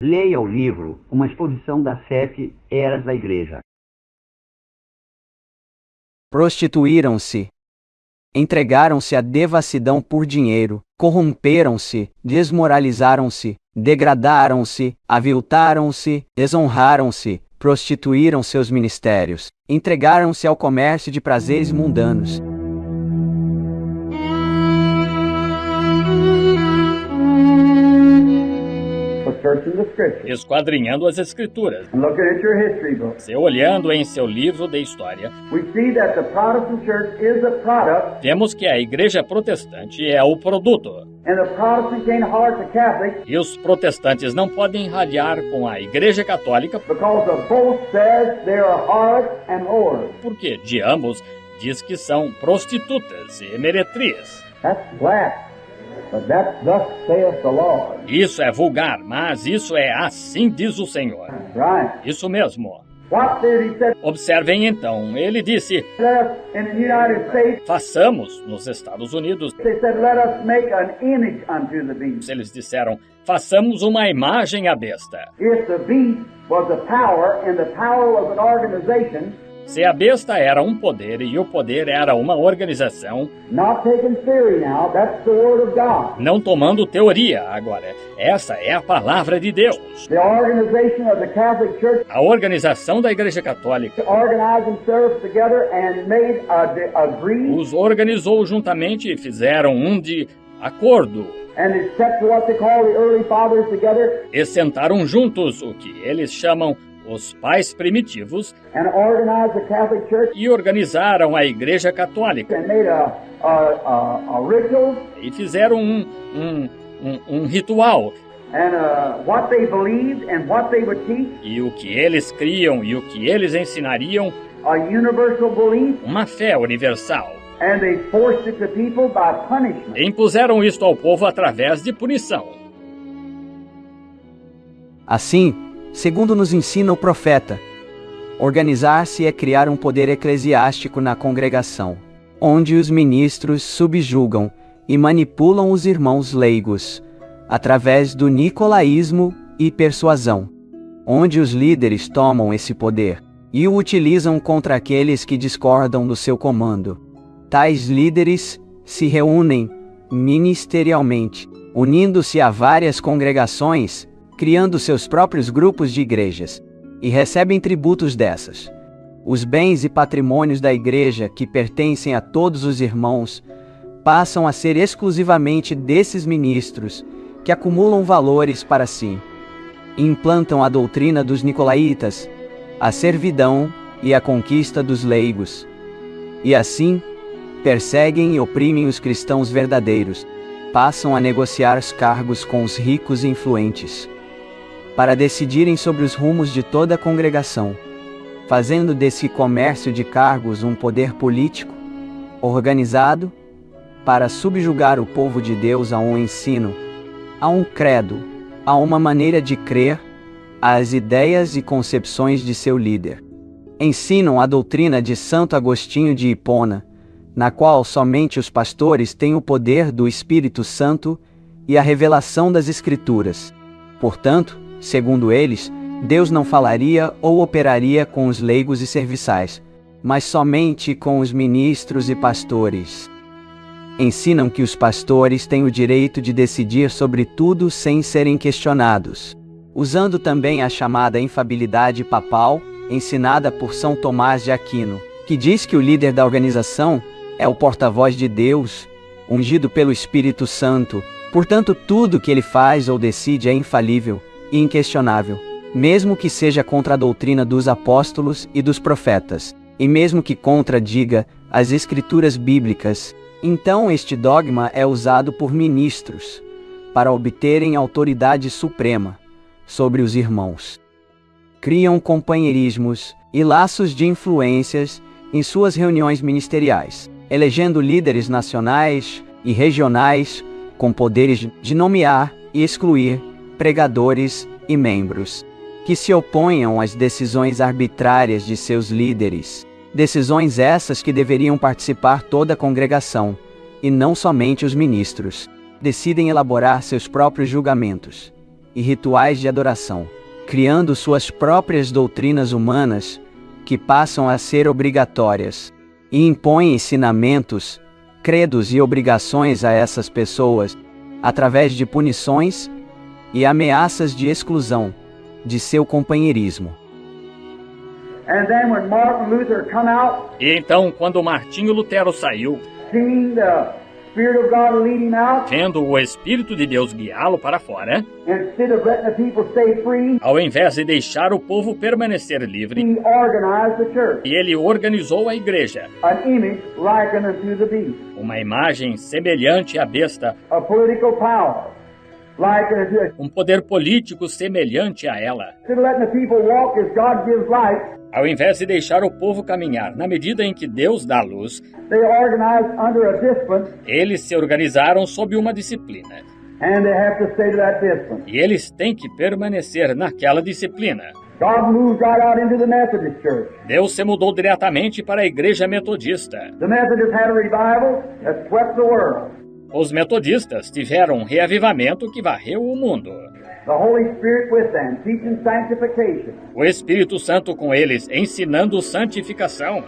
Leia o livro Uma Exposição das 7 Eras da Igreja. Prostituíram-se. Entregaram-se à devassidão por dinheiro, corromperam-se, desmoralizaram-se, degradaram-se, aviltaram-se, desonraram-se, prostituíram seus ministérios, entregaram-se ao comércio de prazeres mundanos. Esquadrinhando as Escrituras. Você olhando em seu livro de história, vemos que a Igreja Protestante é o produto. E os protestantes não podem ralhar com a Igreja Católica porque de ambos diz que são prostitutas e meretrizes. Isso é vulgar, mas isso é assim diz o Senhor. Isso mesmo. Observem então, ele disse, façamos nos Estados Unidos. Eles disseram, façamos uma imagem à besta. Se a besta era um poder e o poder era uma organização, não tomando teoria agora, essa é a palavra de Deus. A organização da Igreja Católica os organizou juntamente e fizeram um de acordo. E sentaram juntos o que eles chamam os pais primitivos e organizaram a Igreja Católica e fizeram um ritual. E o que eles criam e o que eles ensinariam, uma fé universal. E impuseram isto ao povo através de punição. Assim, segundo nos ensina o profeta, organizar-se é criar um poder eclesiástico na congregação, onde os ministros subjugam e manipulam os irmãos leigos, através do nicolaísmo e persuasão, onde os líderes tomam esse poder e o utilizam contra aqueles que discordam do seu comando. Tais líderes se reúnem ministerialmente, unindo-se a várias congregações, criando seus próprios grupos de igrejas, e recebem tributos dessas. Os bens e patrimônios da igreja, que pertencem a todos os irmãos, passam a ser exclusivamente desses ministros, que acumulam valores para si. Implantam a doutrina dos nicolaítas, a servidão e a conquista dos leigos. E assim, perseguem e oprimem os cristãos verdadeiros, passam a negociar os cargos com os ricos e influentes, para decidirem sobre os rumos de toda a congregação, fazendo desse comércio de cargos um poder político, organizado, para subjugar o povo de Deus a um ensino, a um credo, a uma maneira de crer, às ideias e concepções de seu líder. Ensinam a doutrina de Santo Agostinho de Hipona, na qual somente os pastores têm o poder do Espírito Santo e a revelação das Escrituras. Portanto, segundo eles, Deus não falaria ou operaria com os leigos e serviçais, mas somente com os ministros e pastores. Ensinam que os pastores têm o direito de decidir sobre tudo sem serem questionados, usando também a chamada infabilidade papal, ensinada por São Tomás de Aquino, que diz que o líder da organização é o porta-voz de Deus, ungido pelo Espírito Santo. Portanto, tudo que ele faz ou decide é infalível e inquestionável, mesmo que seja contra a doutrina dos apóstolos e dos profetas, e mesmo que contradiga as escrituras bíblicas. Então este dogma é usado por ministros, para obterem autoridade suprema sobre os irmãos. Criam companheirismos e laços de influências em suas reuniões ministeriais, elegendo líderes nacionais e regionais com poderes de nomear e excluir pregadores e membros, que se oponham às decisões arbitrárias de seus líderes. Decisões essas que deveriam participar toda a congregação, e não somente os ministros. Decidem elaborar seus próprios julgamentos, e rituais de adoração, criando suas próprias doutrinas humanas, que passam a ser obrigatórias, e impõem ensinamentos, credos e obrigações a essas pessoas, através de punições e ameaças de exclusão de seu companheirismo. E então, quando Martinho Lutero saiu, vendo o Espírito de Deus guiá-lo para fora, ao invés de deixar o povo permanecer livre, ele organizou a igreja, uma imagem semelhante à besta, um poder político semelhante a ela. Ao invés de deixar o povo caminhar na medida em que Deus dá luz, eles se organizaram sob uma disciplina. E eles têm que permanecer naquela disciplina. Deus se mudou diretamente para a igreja metodista. Os metodistas tiveram um reavivamento que varreu o mundo. O Espírito Santo com eles, ensinando santificação.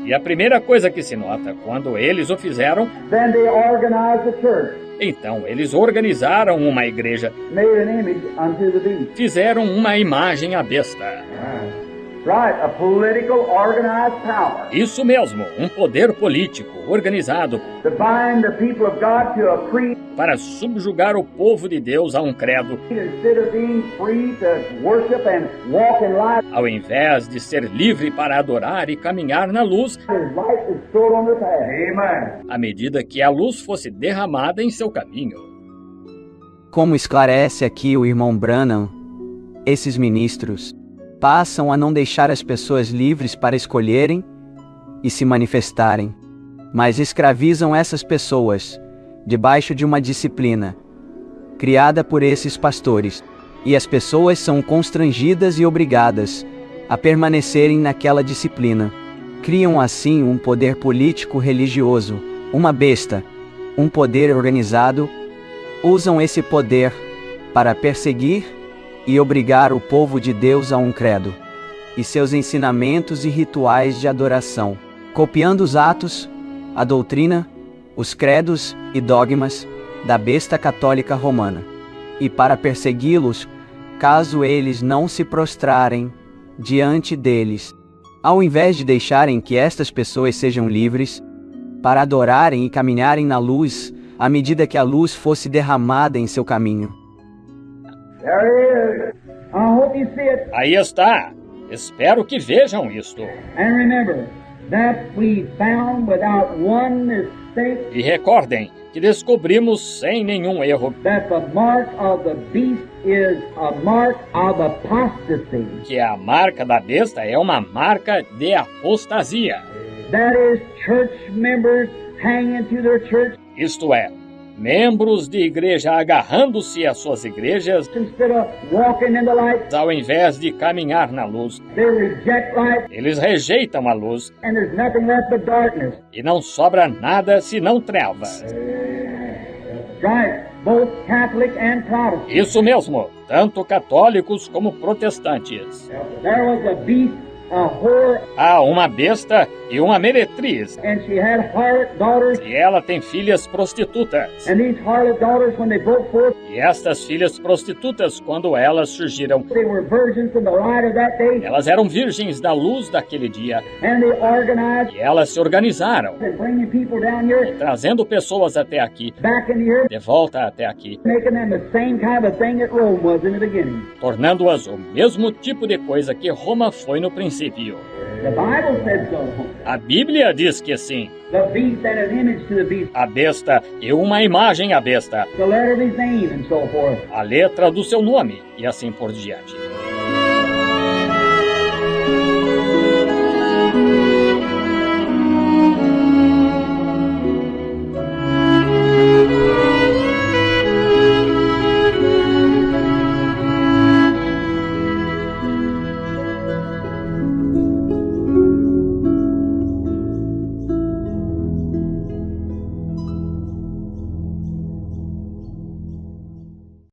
E a primeira coisa que se nota, quando eles o fizeram, então eles organizaram uma igreja, fizeram uma imagem à besta. Isso mesmo, um poder político organizado para subjugar o povo de Deus a um credo, ao invés de ser livre para adorar e caminhar na luz, à medida que a luz fosse derramada em seu caminho. Como esclarece aqui o irmão Branham, esses ministros passam a não deixar as pessoas livres para escolherem e se manifestarem, mas escravizam essas pessoas debaixo de uma disciplina criada por esses pastores, e as pessoas são constrangidas e obrigadas a permanecerem naquela disciplina. Criam assim um poder político religioso, uma besta, um poder organizado. Usam esse poder para perseguir e obrigar o povo de Deus a um credo, e seus ensinamentos e rituais de adoração, copiando os atos, a doutrina, os credos e dogmas da besta católica romana, e para persegui-los, caso eles não se prostrarem diante deles, ao invés de deixarem que estas pessoas sejam livres, para adorarem e caminharem na luz, à medida que a luz fosse derramada em seu caminho. Aí está. Espero que vejam isto. E recordem que descobrimos sem nenhum erro que a marca da besta é uma marca de apostasia. Isto é, membros de igreja agarrando-se às suas igrejas, ao invés de caminhar na luz. Eles rejeitam a luz, e não sobra nada senão trevas. Isso mesmo, tanto católicos como protestantes. Há uma besta e uma meretriz, e ela tem filhas prostitutas. E estas filhas prostitutas, quando elas surgiram, elas eram virgens da luz daquele dia, e elas se organizaram, trazendo pessoas até aqui, de volta até aqui, tornando-as o mesmo tipo de coisa que Roma foi no princípio. A Bíblia diz que sim. A besta e uma imagem à besta, a letra do seu nome e assim por diante.